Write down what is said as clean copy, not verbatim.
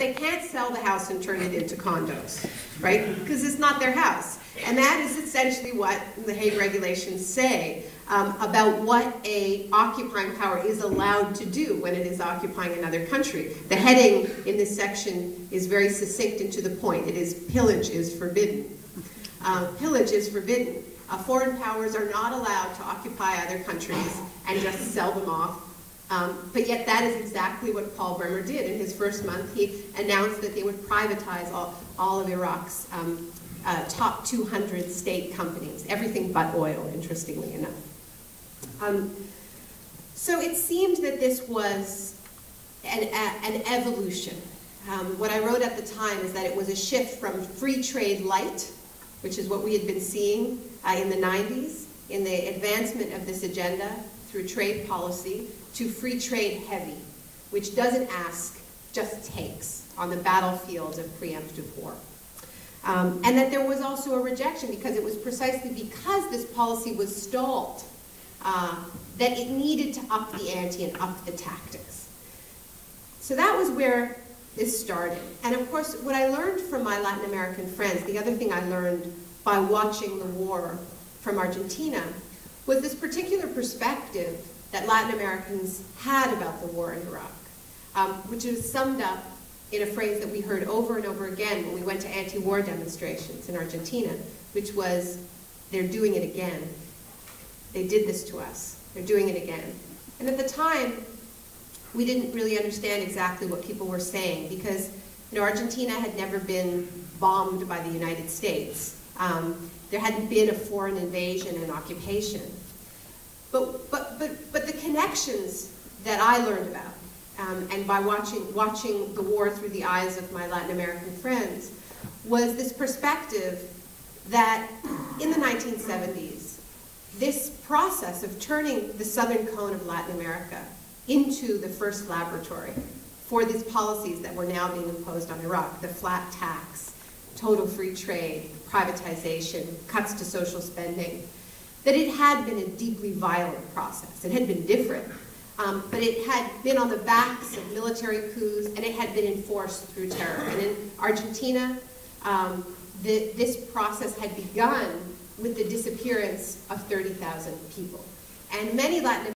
they can't sell the house and turn it into condos, right? Because it's not their house. And that is essentially what the Hague regulations say about what a occupying power is allowed to do when it is occupying another country. The heading in this section is very succinct and to the point. It is pillage is forbidden. Pillage is forbidden. Foreign powers are not allowed to occupy other countries and just sell them off. But yet that is exactly what Paul Bremer did. In his first month, he announced that they would privatize all of Iraq's top 200 state companies, everything but oil, interestingly enough. So it seemed that this was an evolution. What I wrote at the time is that it was a shift from free trade light, which is what we had been seeing in the 90s, in the advancement of this agenda through trade policy, to free trade heavy, which doesn't ask, just takes on the battlefield of preemptive war. And that there was also a rejection because it was precisely because this policy was stalled that it needed to up the ante and up the tactics. So that was where this started. And of course, what I learned from my Latin American friends, the other thing I learned by watching the war from Argentina, was this particular perspective that Latin Americans had about the war in Iraq, which is summed up in a phrase that we heard over and over again when we went to anti-war demonstrations in Argentina, which was, they're doing it again. They did this to us. They're doing it again. And at the time, we didn't really understand exactly what people were saying because, you know, Argentina had never been bombed by the United States. There hadn't been a foreign invasion and occupation. But the connections that I learned about, and by watching the war through the eyes of my Latin American friends, was this perspective that in the 1970s, this process of turning the southern cone of Latin America into the first laboratory for these policies that were now being imposed on Iraq, the flat tax, total free trade, privatization, cuts to social spending, that it had been a deeply violent process. It had been different, but it had been on the backs of military coups, and it had been enforced through terror. And in Argentina, this process had begun with the disappearance of 30,000 people. And many Latin